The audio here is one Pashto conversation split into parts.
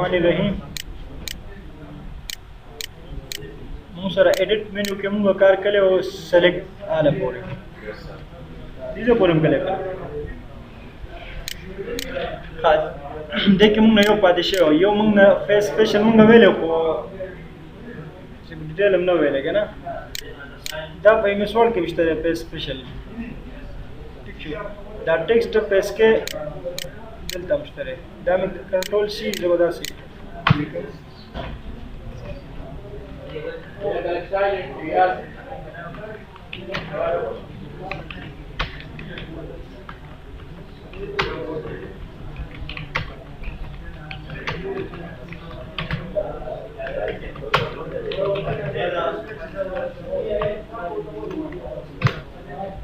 الرحمن الرحیم موږ سره ایډیټ منیو کې موږ کار کړی او سلیکټ اله پورې دې پورې موږ کړی ها دې کې موږ یو پاتې شو یو موږ فیس سپیشل موږ ویلو خو چې ډیټیل هم نه ویلې کنه دا په MS Word کې مشته فیس سپیشل ٹھیک شو دا ټیکسټ پیس کې دلته مشته دا مې کنټرول C زبدا سي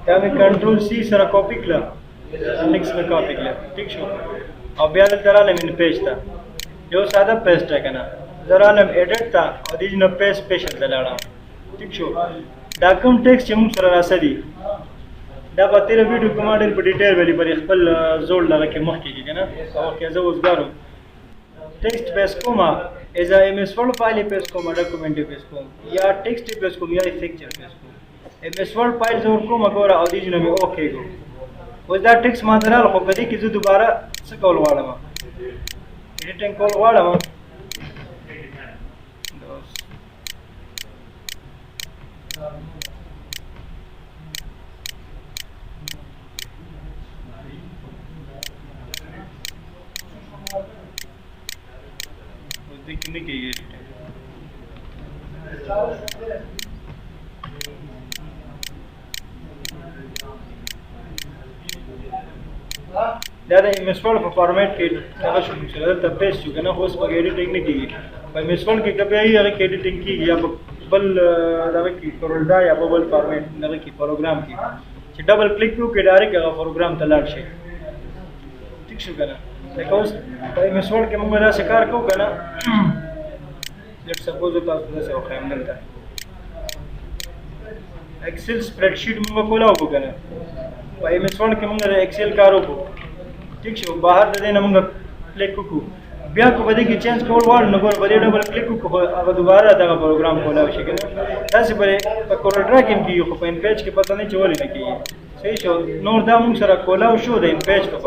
دا مې کنټرول C سره کاپی کړه نیکس में कॉपी کړه ٹھیک شو او بیا دلته راځم ان پیج ته یو ساده پیسټ ہے کنه زرالم ایډیټ ته او دې نه پیج سپیشل دلاړم ٹھیک شو دا کوم ټیکس چې موږ سره راځي دا په تیر ویډیو کې ماډل په ډیټیل ویلي پر خپل زوړ لږه کې مخ کې کنه او کې زه وزګارم ټیکسټ پیس کوما از ا MS Word فایل پیس کوما ډاکومنټ پیس کوم یا ټیکسټ پیس کوم یا فیکچر پیس کوم MS Word فایل زور کوم وګوره او دې نه مې اوکې کو اوس دا ټیکس ما درال خو په دې کې زه دوباره څه کول غواړم ایډیټینګ کول غواړم اوس دې کې نه کېږي دا د MS Word په فارمیټ کې هغه شو چې دلته پیسټ شو کنه اوس په ایډیټینګ نه کیږي په MS Word کې کبه یې هغه ایډیټینګ کیږي یا بل دغه کې کورلډا یا بل فارمیټ دغه کې پروګرام کې چې ډبل کلیک وکړو کې ډایرکټ هغه پروګرام ته لاړ شي ٹھیک شو کنه لکه اوس په MS Word کې موږ دا کار کوو کنه لیټ سپوز تاسو دا څه وخایم دلته ایکسل سپریډ شیټ موږ کولاو کنه په MS Word کې موږ د ایکسل کار وکړو ٹھیک شو بهر د دې نه موږ کلیک وکړو بیا کو بده کې چینج کول وړ نو ګور بده ډبل کلیک وکړو هغه دوباره دا پروګرام کولاو شي کنه تاسو په کورلډا کې کیږي خو په ان پیج کې پته نه چولې نه کیږي صحیح شو نور دا موږ سره کولاو شو د ان پیج په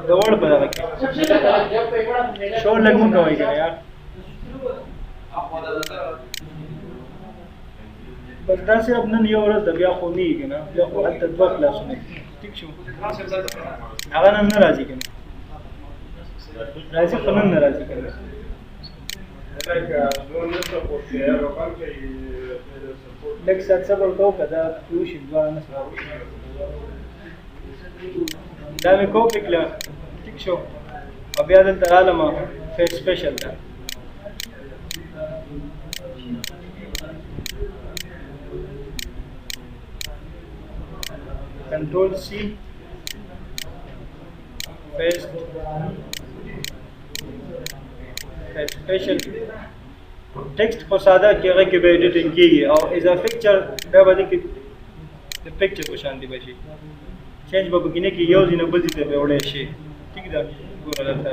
د وړ په دغه کې شو لګ موږ کوي کنه یار بس دا صرف نن یو ورځ د بیا خو نه کنه بیا خو حتی دوه کلاسونه ٹھیک شو هغه نن نه راځي کنه راځي خو نن نه راځي کنه لکه څه صبر کوو کدا یو شي ځوان نه دا مې کوپی کړل ٹھیک شو او بیا دلته رالم فیس سپیشل ته Control C paste special text کو ساده کېږي کې به ایډیټینګ کیږي او از ا پکچر دا باندې کې د پکچر په شان دی بشي چینج به بګینه کې یو ځینې بل ځای ته وړي شي ٹھیک ده ګوره دلته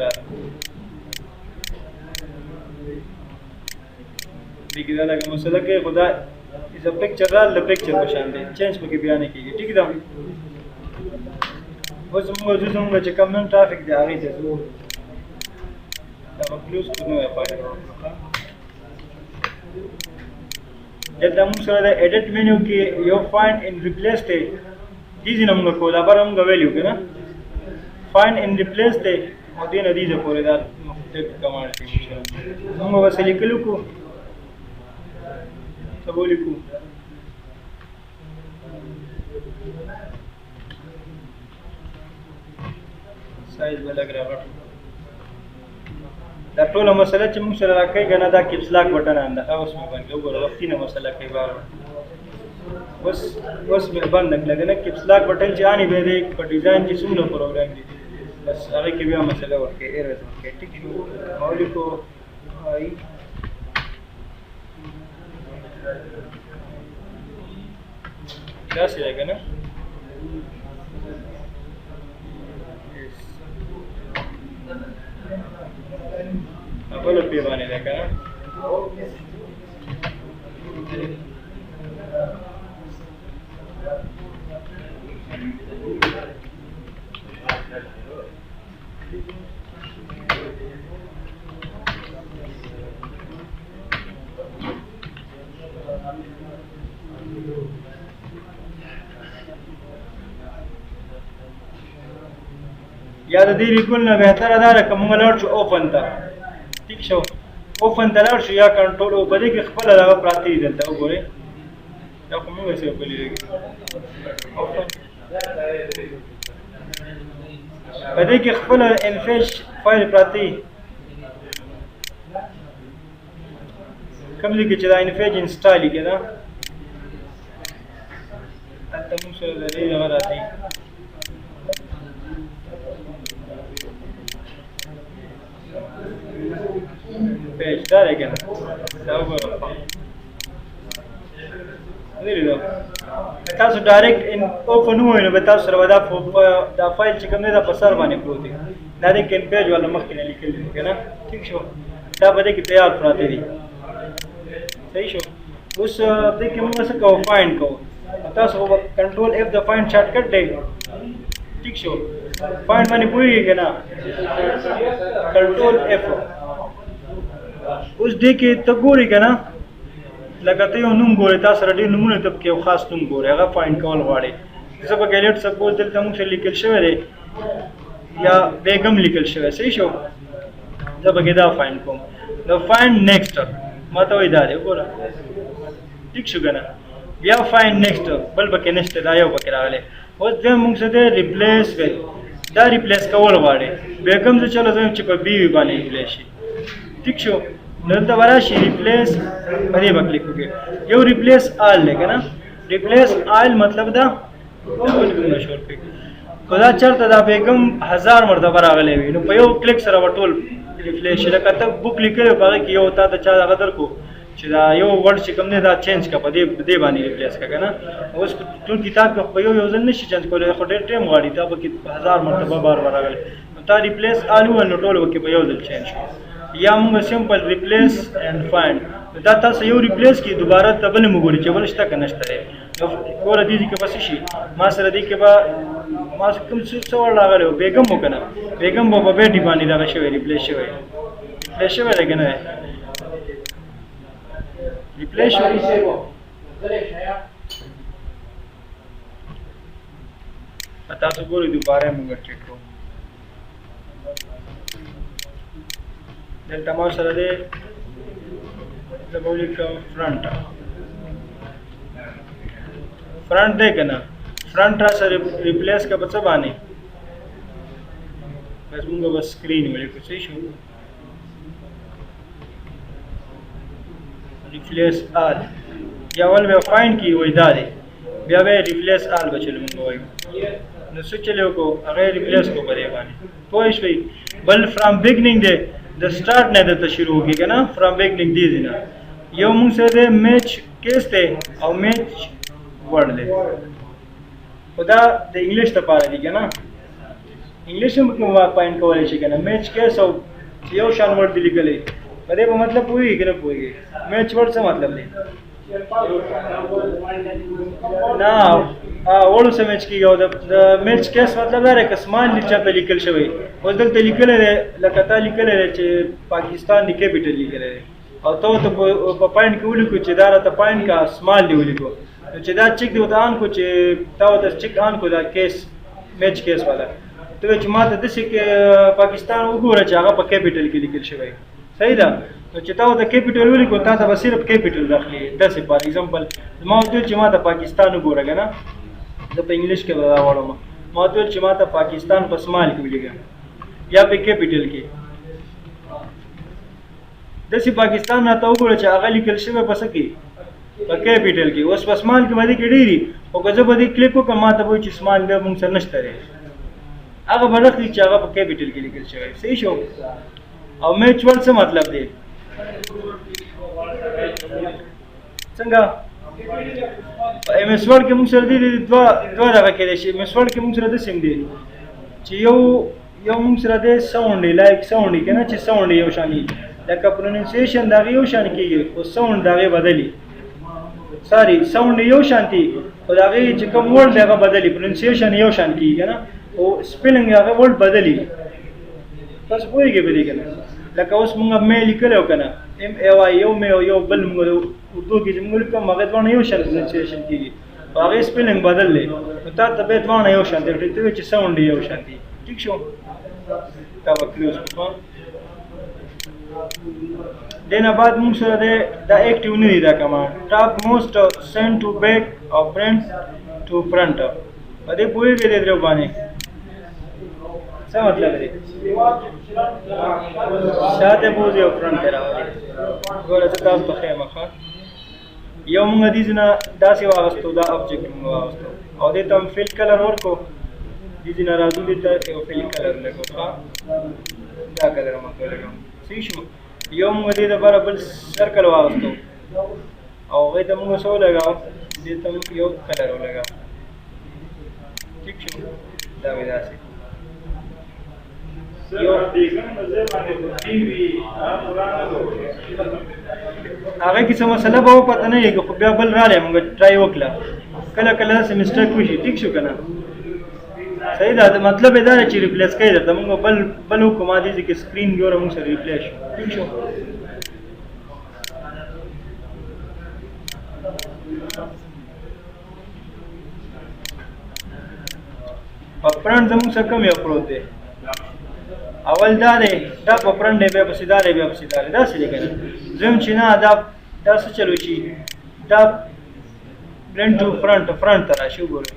دغه لګه مسله کې خدا از ا پکچر را د پکچر په شان دی چینج به کې بیان کیږي ٹھیک ده اوس موږ چې کوم نن ټرافیک دی هغه ته زو دا کلوز کنه پاره دلته موږ سره د ایډیټ مینیو کې یو فایند ان ریپلیس ته دې نه موږ کولا بر موږ ویلیو کنه فایند ان ریپلیس ته او دې نه دې پورې دا مختلف کمانډ دي موږ وسلی کلو کو سبولی کو سایز بلګ راغټ دا ټول مسله چې موږ سره راکې کنه دا کیپس لاک بٹن انده اوس مې باندې وګوره وختي نه مسله کوي بار اوس مې باندې لګنه کیپس لاک بٹن چې اني به دې په ډیزاین کې څومره پروګرام دي بس هغه کې بیا مسله ورکې ایرر کې ټیک شو مولي کو آی دا څه لګنه بل پی باندې ده کنه یا د دې لیکل نه بهتره ده که موږ لاړ شو اوپن ته ټیک شو اوپن ته لاړ شو یا کنټرول او په دې کې خپله دغه پراته دي دلته وګورئ دا خو موږ هسې وکړي اوپن په دې کې خپله انفیش فایل پراته دي کوم ځای کې چې دا انفیج انسټال یې که نه هلته موږ سره د دې دغه راځي پیج دا دی که نه دا وګوره ولیدو تاسو ډایرکټ اوپن ووایو نو به تاسو سره به دا فایل چې کوم دی دا په سر باندې پروت دی دا د کین پیج والا مخکې نه لیکلي دي که نه ټیک شو دا په دې کې تیار پراته دي صحیح شو اوس دې کې موږ څه کوو فایند کوو تاسو خو کنټرول اف د فایند شارټ کټ دی ټیک شو فایند باندې پوهېږئ که نه کنټرول اف اوس دې کې ته ګورې که نه لکه ته یو نوم ګورې تا سره ډېر نومونه ته پکې یو خاص نوم ګورې هغه فایند کول غواړې زه به ګیلټ سپوز دلته موږ سره لیکل شوی دی یا بیګم لیکل شوی صحیح شو زه پکې دا فایند کوم د فایند نیکسټ ما ته وایي دا دی وګوره ټیک شو که نه بیا فایند نیکسټ بل پکې نشته دا یو پکې راغلی اوس بیا موږ څه دی ریپلیس کوي دا ریپلیس کول غواړې بیګم زه چلو زه چې په بي وي باندې ریپلیس شي ټیک شو دلته به راشي ریپلیس په دې به کلیک وکړئ یو ریپلیس آل دی که نه ریپلیس آل مطلب دا مشهور کړئ خو دا چېرته دا بیګم 1000 مرتبه راغلی وي نو په یو کلیک سره به ټول ریپلیس شي لکه ته بک لیکلی په هغې کې یو تا ته چا دغه درکړو چې دا یو ورډ چې کوم دی دا چینج کړه په دې باندې ریپلیس کړه که نه اوس ټول کتاب کې په یو ځل نه شي چینج کولی خو ډېر ټایم غواړي تا به کې 1000 مرتبه بار بار راغلی نو تا ریپلیس آل وویل نو ټول به کې په یو ځل چینج شو یا موږ سمپل ریپلیس اینڈ فایند دا تاسو یو ریپلیس کې دوباره ته بل مو ګورئ چې بل شته که نشته دی نو ګوره دې کې به څه شي ما سره دې کې به ما کوم څه ور راغلی و بیګم و که نه بیګم به په بیټي باندې دغه شوی ریپلیس شوی دی که نه دی ریپلیس شوی تاسو ګورئ دوباره موږ چیک کوو دلته ما سره دی زه به ولیکم فرنټ دی که نه فرنټ را سره ریپلیس که په څه باندې بس مونږ به سکرین ولیکو صحیح شو ریپلیس آل یا اول به فایند کي وایي دا دی بیا به ریپلیس آل به چلو مونږ وایو نو څه چلو کو هغه ریپلیس کو په دې باندې پوه شوئ بل فرام بګنینګ دی د سٹارټ نه درته شروع وکړي که نه فرام بګنینګ دی نه یو موږ سره دی میچ کیس دی او میچ ورډ دی خو دا د انګلیش دپاره دي که نه انګلیش هم پکې فایند کولی شي که نه میچ کیس او یو شان ورډ دی لیکلی په دې په مطلب پوهېږي که نه پوهېږي میچ ورډ څه مطلب دی نه وړو څه میچ کېږي او د میچ کیس مطلب دا دی که سمان چاته لیکل شوی اوس دلته لیکلی دی لکه تا لیکلی دی چې پاکستان دی کیپیټل لیکلی دی او ته ورته په پاینټ کې ولیکو چې دا راته پاینټ کا سمال دی ولیکو نو چې دا چیک دی ورته آن کو چې تا ورته چیک آن کو دا کیس میچ کیس والا ته وایې چې ما ته داسې پاکستان وګوره چې هغه په کیپیټل کې لیکل شوی صحیح ده نو چې تا ورته کیپیټل ولیکو تا ته به صرف کیپیټل راخلي داسې فار ایگزامپل ما ورته ویل چې ما ته پاکستان وګوره که نه زه په انګلیش کې به دا واړم ما ورته ویل چې ما ته پاکستان په سمال کې ولیکه یا په کیپیټل کې داسې پاکستان راته وګوره چې هغه لیکل شوی په څه کې په کیپیټل کې اوس په سمال کې به دې کې ډېري خو که زه به دې کلیک وکړم ما ته به وایي چې سمال بیا مونږ سره نشته دی هغه به راخلي چې هغه په کیپیټل کې لیکل شوی صحیح شو او میچ ورډ څه مطلب دی څنګه په ایم ایس ورډ کې مونږ سره دي دوه دغه کېدای شي ایم ایس ورډ کې مونږ سره داسې هم دی چې یو مونږ سره دی ساوند دی لایک ساوند دی که نه چې ساوند یو شان وي لکه پروننسیشن دغه یو شان کیږي او ساوند دغه بدلی ساری ساوند یو شانتي او دغه چې کوم ورډ دغه بدلی پروننسیشن یو شان کیږي نه او سپیلنګ هغه ورډ بدلی تاسو پوهیږئ به دې کنه لکه اوس موږ مې لیکلو کنه ام ای واي یو مې یو بل موږ اردو کې موږ کوم هغه ځوان یو شان پروننسیشن کیږي هغه سپیلنګ بدل لې نو تا ته به ځوان یو شان دی ته چې ساوند یو شان دی ٹھیک شو تا وکړو په دینا بعد موږ سره دا اکټیو نه دی دا کمانډ ټاپ موست سند ټو بیک او فرنٹ ټو فرنٹ په دې پوهیږئ دې درو باندې څه مطلب دی شاته بوزي او فرنٹ راوړي ګوره تاسو ته خیمه ښه یو موږ دې نه داسې واغستو دا ابجیکټ موږ واغستو او دې ته فیل کلر ورکو دې نه راځو دې ته یو فیل کلر لګو ښه دا کلر موږ لګو صحیح شو یو موږ دې لپاره بل سرکل واغستو او هغې ته موږ څه ولګاو دې ته موږ یو کلر ولګاو ټیک شو دا وې داسې هغه کې څه مسله به پته نه لګي خو بیا بل رالی موږ ټرای وکړه کله کله داسې مسټیک وشي ټیک شو که نه صحیح ده مطلب یې دا دی چې ریپلیس کوي درته موږ بل وکړو ما دې ځای کې سکرین ګوره موږ سره ریپلیس شو ټیک شو په فرنټ زموږ سره کوم یو پروت دی اول دا دی دا په فرنټ دی بیا پسې دا دی بیا پسې دا دی داسې دی که نه دویم چې نه دا څه چلو شي دا فرنټ ټو فرنټ ته راشي وګورئ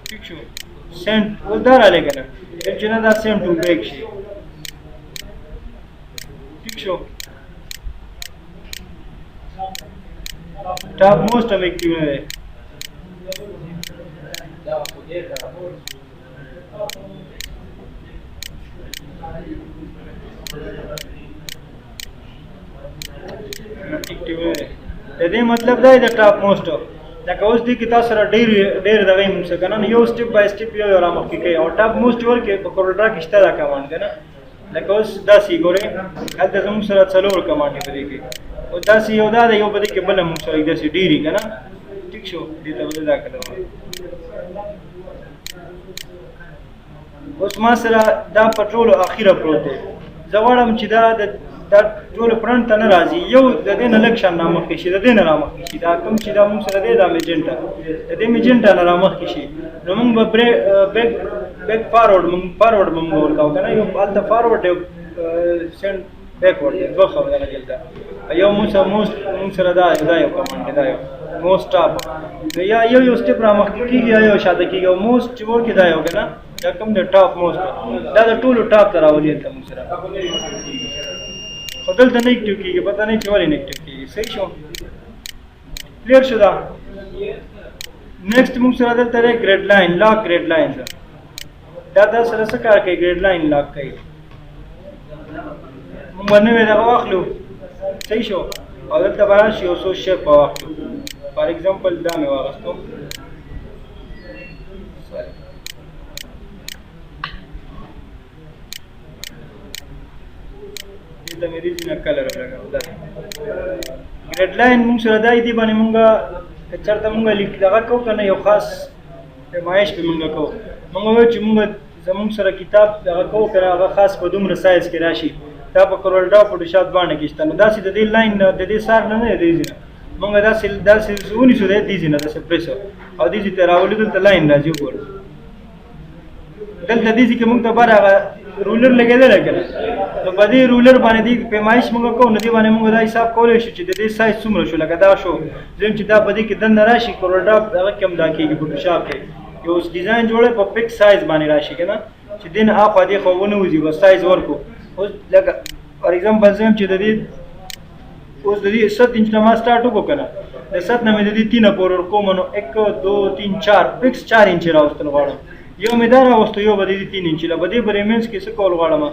ٹھیک شو سینټ اوس دا رالی که نه دویم چې نه دا سینټ ټو بیک شي ٹھیک شو ټاپ موسټ هم اکټیو نه دی د دې مطلب دا دی د ټاپ موسټ لکه اوس دې کې تاسو سره ډېر دغه یې موږ څه که نه یو سټپ بای سټپ یو را مخکې کوي او ټاپ موسټ ورکې په کورلډرا کې شته دا کمانډ که نه لکه اوس داسې ګورئ هلته زموږ سره څلور کمانډ په دې کې او داسې یو دا دی یو په دې کې بله موږ سره داسې ډېرې که نه ټیک شو دې ته به دا کله اوس ما سره دا په ټولو اخیره پروت دی زه غواړم چې دا ټولو فرنټ ته نه راځي یو د دې نه لږ شان رامخکې شي د دې نه رامخکې شي دا کوم چې دا موږ سره دی دا میجنټا د دې میجنټا نه رامخکې شي نو موږ به بیک فارورډ به موږ ورکوو که نه یو هلته فارورډ یو سینډ بیکورډ دی دوه خبره دلته یو موږ سره دا یو کمانډ دی دا یو موسټ ټاپ یا یو سټپ رامخکې کېږي یا یو شاته کېږي او موسټ چې ورکې دا یو که نه دا کوم دی ټاپ موسټ دا د ټولو ټاپ ته راولي هلته موږ سره خو دلته نه اکټیو کېږي پته نه چې ولې نه اکټیو کېږي صحیح شو کلیر شو دا نیکسټ موږ سره دلته دی ګریډ لاین لاک ګریډ لاین دا سره څه کار کوي ګریډ لاین لاک کوي موږ به نوې دغه واخلو صحیح شو او دلته به راشي یو څو شیپ به واخلو فار ایګزامپل دا مې واخیستو د مې دې نه کلر لګاو دا ګریډ لاین موږ سره دا دی باندې موږ چرته موږ لیک دغه کوو که نه یو خاص پیمایش به موږ کوو موږ وایو چې موږ زموږ سره کتاب دغه کوو که هغه خاص په دومره سایز کې راشي دا په کورلډا فوټوشاپ باندې کې شته نو داسې د دې لاین د دې سار نه دی دې ځای نه موږ داسې ونیسو دی دې ځای نه داسې پریسو او دې ځای ته راولو دلته لاین راځي وګورو دلته دې ځای کې موږ ته بر هغه رولر لګېدلی که نه نو په دې رولر باندې دې پیمایش موږ کوو نو دې باندې موږ دا حساب کولی شو چې د دې سایز څومره شو لکه دا شو دویم چې دا په دې کې دننه راشي کورلډا هغه کې هم دا کېږي فوټوشاپ کې یو ډیزاین جوړی په فکس سایز باندې راشي که نه چې دې نه اخوا دې خوا ونه وځي بس سایز ورکو اوس لکه فار ایګزامپل زه یم چې د دې اوس د دې 7 انچ نه ما سټارټ وکړو که نه د 7 نه مې د دې 3 پورې ورکوم نو 1 2 3 4 فکس 4 انچ راوستل غواړم یو مې دا راوستو یو به د دې 3 انچ له به دې به منځ کې څه کول غواړم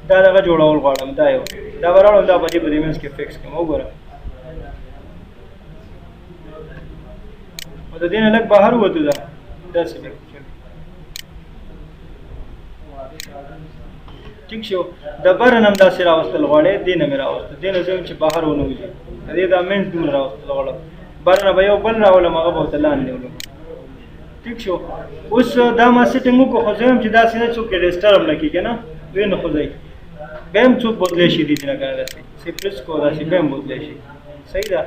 دا دغه جوړول غواړم دا یو دا به راوړم دا به دې منځ کې فکس کړم وګوره او د دې نه لږ بهر ووتو دا داسې ټیک شو د بر نم داسې راوستل غواړې دینه مې راوستل دینه زه چې بهر ونه وځي دې دا مینس دومره راوستل غواړم بر نه به یو بل راولم هغه به ورته لاندې ولم ټیک شو اوس دا ما سیټینګ وکړو خو زه هم چې داسې نه څوک ډسټرب نه کېږي نه دوی نه خو ځئ بیا هم څوک بدلی شي دي نه کنه داسې سپلس کو داسې بیا هم بدلی شي صحیح ده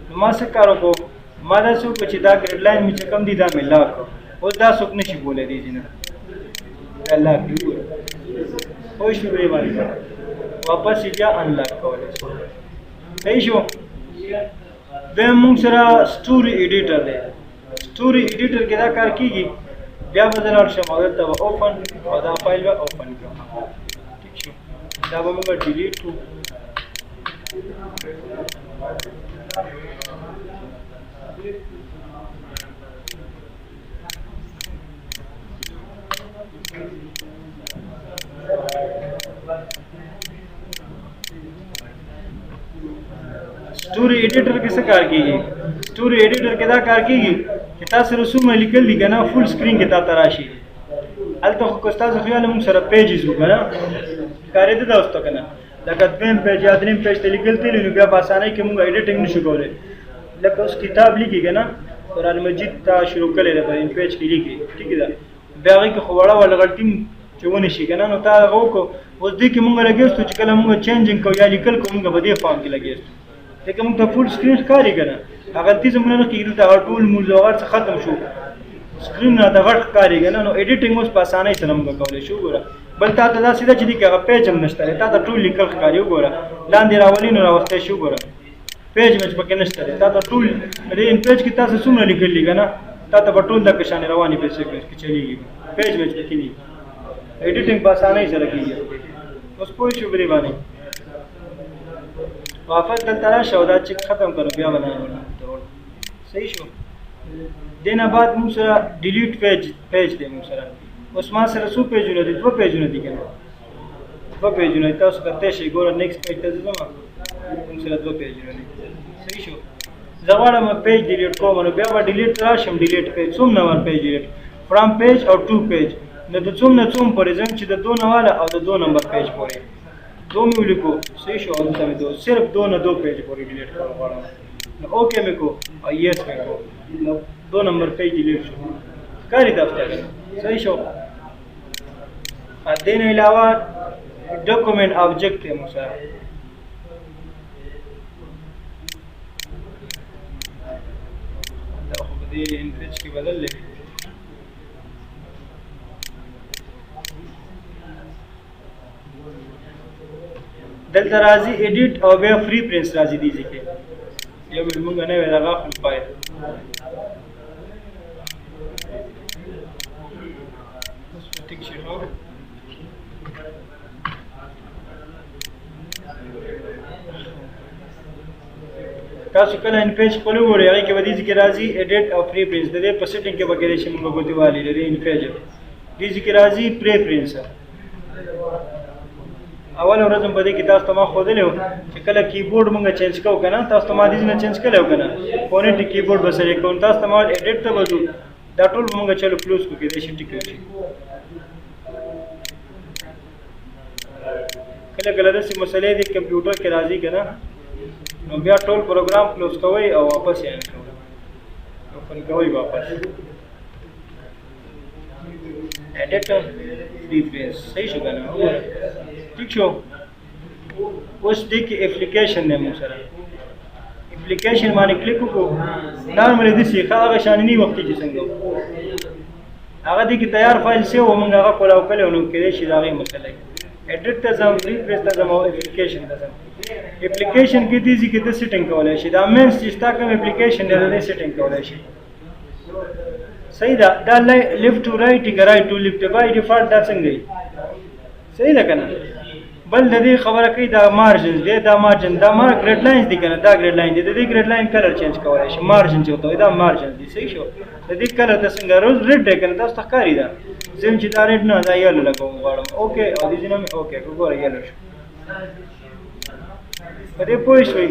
نو ما څه کار وکړو ما داسې وکړو چې دا ګریډ لاین مې چې کم دي دا مې لا کړو اوس دا څوک نشي بولی دي ځینه الله کړي وګوره پوه شو پرې باندې واپس یې بیا انلاک کولی شو صحیح شو بیا موږ سره سټوري ایډیټر دی سټوري ایډیټر کې دا کار کېږي بیا به زه لاړ شم او دلته به اوپن او دا فایل به اوپن کړم ټیک شو دا به موږ ډیلیټ کړو story editor के څه کار کیږي story editor کې دا کار کیږي چې تاسو رسوم لیکل دي کنه فول سکرین کې تاسو راشي الته خو تاسو خیال موږ سره پیجز وکړه کارې ته دا واستو کنه لکه دویم پیج یا دریم پیج ته لیکل دي نو بیا په اسانۍ کې موږ ایډیټینګ نشو کولای لکه اوس کتاب لیکي کنه قرآن مجید ته شروع کړی دی په پیج کې لیکي ټیک ده بیا هغه کې خو وړه ولا غلطي چې ونه شي کنه نو تا هغه وکړو اوس دې کې موږ لګېستو چې کله موږ چینجینګ کوو یا لیکل کوو موږ په دې فارم کې لګېستو لکه موږ ته فول سکرین ښکاري که نه هغه غلطي زموږ نه کېږي دلته هغه ټول مونځ او هر څه ختم شو سکرین راته غټ ښکاري که نه نو ایډیټینګ اوس په اسانۍ سره موږ کولی شو وګوره بل تا ته داسې ده چې دې کې هغه پیج هم نشته دی تا ته ټول لیکل ښکاري وګوره لاندې راولي نو راوستی شي وګوره پیج مچ پکې نشته دی تا ته ټول دې پیج کې تاسو څومره لیکل دي که نه تا ته به ټول دغه شانې روانې پیسې کې چلېږي پیج مچ پکې دي ایډیټینګ په اسانۍ سره کېږي اوس پوه شو پرې باندې واپس دلته راشه او دا چیک ختم کړو بیا به صحیح شو دې نه بعد موږ سره ډیلیټ پیج دی موږ سره اوس ما سره څو پیجونه دي دوه پیجونه دي که نه دوه پیجونه دي تاسو کتلی شئ ګوره نیکسټ پیج ته ځم موږ سره دوه پیجونه دي صحیح شو زه غواړم پیج ډیلیټ کوم نو بیا به ډیلیټ راشم ډیلیټ پیج څوم نمبر پیج ډیلیټ فرام پیج او ټو پیج نو د څوم نه څوم پورې ځم چې د 2 والا او د 2 نمبر پیج پورې دو مې ولیکو صحیح شو دلته مې دو صرف 2 نه 2 پیج پورې ډیلیټ کول غواړم نو اوکې مې کو او یس مې کو نو 2 نمبر پیج ډیلیټ شو ښکاري دفتر صحیح شو دې نه علاوه ډاکومنټ آبجیکټ دی موږ سره دا خو په دې پیج کې بدل دی دلته راځي ایډیټ او بیا فری پرنس راځي دي ځکه یو موږ نه وی راغلی فایل ټیک شي نو تاسو کله ان پیج خپل وګورئ هغه کې ودی ځکه راځي ایډیټ او فری پرنس د دې په سیټینګ کې وګورئ چې موږ غوډیوالي لري ان پیج دي ځکه راځي پریفرنس اول ورځ په دې کې تاسو ته ما ښودلی و چې کله کیبورډ مونږ چینج کوو که نه تاسو ته ما دې نه چینج کړی و که نه فونټ کیبورډ به سلیکټ کوو تاسو ته ما ایډیټ ته به ځو دا ټول به مونږ چلو کلوز کړو کېدای شي ټیک شي کله کله داسې مسلې دي کمپیوټر کې راځي که نه نو بیا ټول پروګرام کلوز کوئ او واپس یې اوپن کوئ واپس ایډیټ فری پرنس صحیح شو که نه ٹھیک شو اوس دې کې اپلیکیشن دی موږ سره اپلیکیشن باندې کلیک وکړو نارملی داسې ښه هغه شانې نه وختي چې څنګه هغه دې کې تیار فایل سیو و موږ هغه کولاو کړی و نو کېدای شي د هغې مسله ایډیټ ته ځم فری پرنس ته ځم او اپلیکیشن ته ځم اپلیکیشن کې دې ځای کې ته سیټینګ کولی شي دا مینس چې ستا کوم اپلیکیشن دی د دې سیټینګ کولی شي صحیح ده دا لیفټ ټو رایټ که رایټ ټو لیفټ بای ډیفالټ دا څنګه وي صحیح ده که نه بل د دې خبره کوي دا مارجنز دی دا مارجن دا ما ګریډ لاینز دي که نه دا ګریډ لاین دی د دې ګریډ لاین کلر چینج کولی شي مارجن چې ورته وایي دا مارجن دي صحیح شو د دې کلر ته څنګه روز ریډ دی که نه تاسو ته ښکاري ده زه چې دا ریډ نه دا یلو لګوم غواړم اوکې او دې ځینه مې اوکې ګوره یلو شو په دې پوه شوئ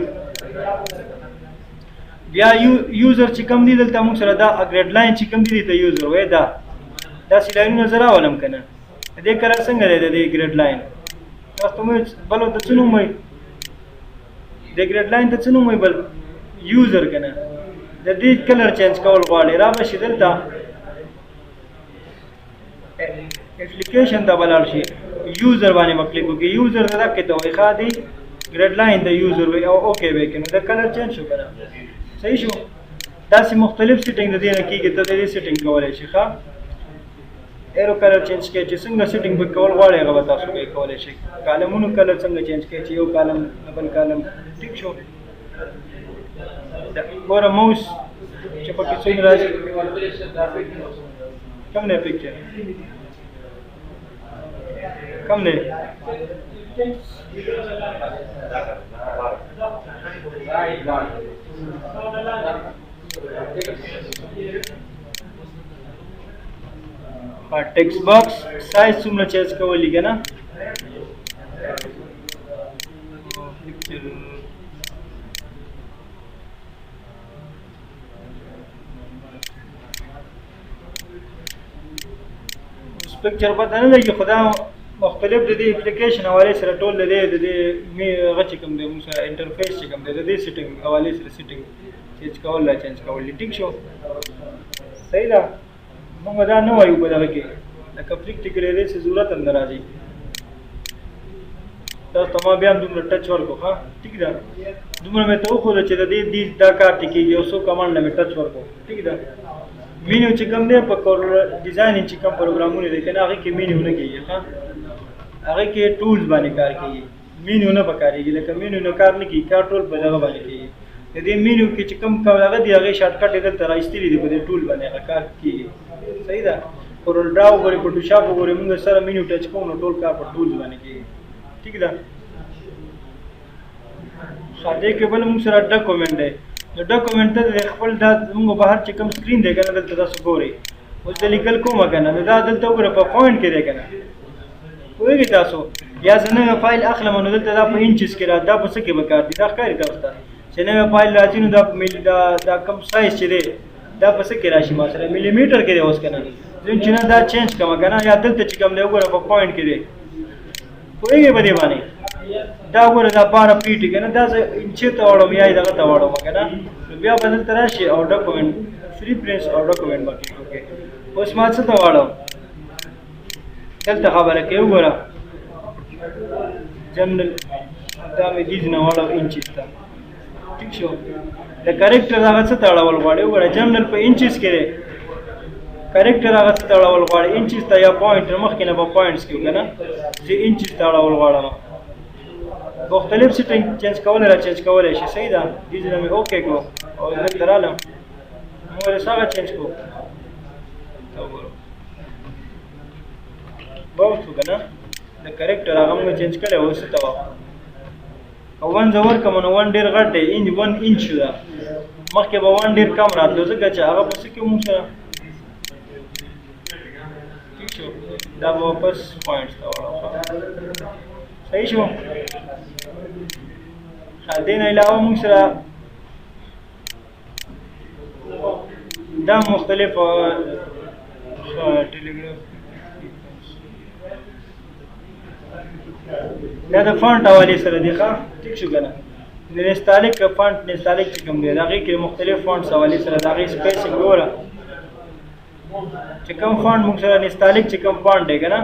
بیا یوزر چې کوم دي دلته موږ سره دا ګریډ لاین چې کوم دي ته یوزر وایي دا داسې لاینونه زه راولم که نه د دې کلر څنګه دی د دې ګریډ لاین تاسو ته بل د څه نوم وایي د ګریډ لاین ته څه نوم وایي بل یوزر که نه د دې کلر چینج کول غواړي را به شي دلته اپلیکیشن ته به لاړ شي یوزر باندې به کلیک وکړي یوزر ته دقې ته وایي ښه دی ګریډ لاین د یوزر وایي او اوکې به کړي نو د کلر چینج شو که نه صحیح شو داسې مختلف سیټینګ د دې نه کېږي ته د دې سیټینګ کولی شي ښه ایرو کلر چینج کوي چې څنګه سیټینګ به کول غواړئ هغه به تاسو به کولی شئ کالمونو کلر څنګه چینج کوي چې یو کالم بل کالم ټیک شو ګوره موس چې پکې څومره راځي کم دی پکچر کم دی text box size څومره چینج کولی کنه پکچر پته نه لګي خدا مختلف د دې اپلیکیشن حواله سره ټول د دې غچ کوم دی موږ سره انټرفیس چې کوم دی د دې سیټینګ حواله سره سیټینګ چینج کول لا چینج کول ټیک شو صحیح ده موږ دا نه وایو په دغه کې د کمپلیټ ټیکلې څه ضرورت هم راځي تاسو ته ما بیا دومره ټچ ورکو ښه ټیک ده دومره مې ته وښوده چې د دې دا کار ته کېږي یو څو کمانډ نه مې ټچ ورکو ټیک ده مینیو چې کوم دی په ډیزاین چې کوم پروګرامونه دي کنه هغه کې مینیو نه کېږي ښه هغه کې ټولز باندې کار کېږي مینیو نه پکارېږي لکه مینیو نه کار نه کېږي کار ټول په دغه باندې کېږي د دې مینیو کې چې کوم هغه دی هغه شارټ کټ دلته راایستلي دي په دې ټول باندې هغه کار کېږي صحیح ده کورل ډرا وګورئ فوټوشاپ وګورئ موږ سره مینیو ټچ کوو نو ټول کار په ټولز باندې کېږي ټیک ده خاطر کې بل موږ سره ډاکومنټ دی نو ډاکومنټ ته خپل دا موږ بهر چې کوم سکرین دی کنه دلته تاسو ګورئ اوس د لیکل کومه کنه نو دا دلته وګوره په پوینټ کې دی کنه پوهېږئ تاسو یا زه نوی فایل اخلم نو دلته دا په انچز کې را دا په څه کې به کار دي دا ښکاري تاسو ته چې نوی فایل راځي نو دا کم سایز چې دی دا په څه کې راشي ما سره ملي میټر کې دی اوس کنه زه چې نه دا چینج کوم کنه یا دلته چې کوم دی وګوره په پوینټ کې دی پوهېږئ په دې باندې دا وګوره دا 12 پیټ کنه دا زه انچې ته واړوم یا دغه ته واړوم کنه نو بیا به دلته راشي او ډاکومنټ فری پرنس او ډاکومنټ به کلیک وکړئ اوس ما څه ته واړوم دلته خبره کوي وګوره جنرل دا مې دیز نه واړو انچز ته ټیک شو د کریکټر هغه څه ته اړول غواړي وګوره جنرل په انچز کې دی کریکټر هغه څه ته اړول غواړي انچز ته یا پوینټ مخکې نه به پوینټس کې کنه زه انچز ته اړول غواړم مختلف سیټینګ چینج کولای را چینج کولای شي صحیح ده دې ځای مې اوکې کړو او دلته رالم موږ یې څنګه چینج کوو باور شو که نه د کریکټر هغه موږ چینج کړی اوس څه ته او ون زه ورکړم نو ون ډېر غټ دی 1 انچ ده مخکې به ون ډېر کم راتلو ځکه چې هغه په څه کې موږ سره ټیک شو دا به واپس پوینټس ته واړو صحیح شو دې نه علاوه موږ سره دا مختلف ټیلیګراف دا د فونټ حوالې سره دی ښه ټیک شو که نه د نستالک فونټ نستالک چې کوم دی د هغې کې مختلف فونټس حوالې سره د هغې سپیسینګ وګوره چې کوم فونټ موږ سره نستالک چې کوم فونټ دی که نه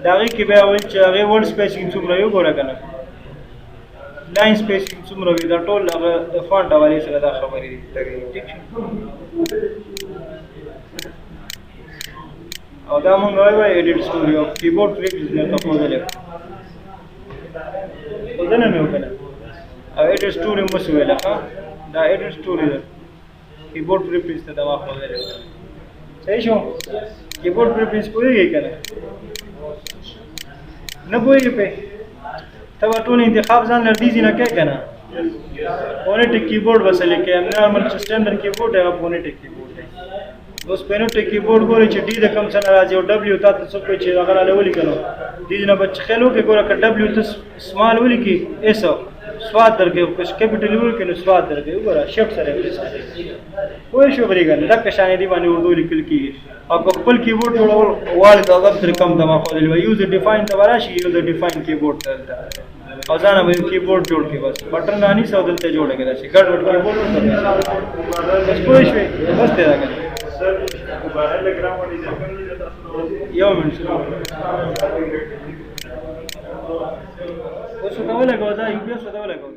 د هغې کې بیا ویل چې هغې ورډ سپیسینګ څومره وي وګوره که نه لاین سپیسینګ څومره وي دا ټول هغه د فونټ حوالې سره دا خبرې دي ټیک شو او دا مونږ وایو ایډیټ سټوډیو کیبورډ پریکټس نه تاسو ودل مې وکړه او ایډیټ سټوډیو مو سوې لکه دا ایډیټ سټوډیو کیبورډ پریکټس ته دا واخلو صحیح شو کیبورډ پریکټس پوهیږئ کنه نه پوهیږئ په ته ټول انتخاب ځان لردیږي نه کوي کنه فونیټک کیبورډ وسلې کې نارمل سټانډرډ کیبورډ هغه فونیټک کیبورډ دی اوس فونیټک کیبورډ ګورئ چې ډي د کم څه نه راځي او ډبلیو تاسو څه کوي چې هغه له ولیکلو دې نه بچ خلو کې ګوره ک ډبلیو ته سمال ولیکي ایس سواد درکې کوم کیپټل ورکې نو سواد درکې وګوره شپ سره پلیس کوئی شو بری ګان دا کشانې دی باندې اردو لیکل کیږي او خپل کیبورډ جوړول والي دا غو تر کم دما خو دی یوز ډیفاین ته وراشي یوز ډیفاین کیبورډ ته او ځان به کیبورډ جوړ کې بس بٹن رانی سو دلته جوړ کې راشي ګډ وډ کیبورډ بس کوئی شو بس ته راګل سر موبایل لګرام باندې ځکه یو منټ اوس ته ولګو دا یو بیا څه ته ولګو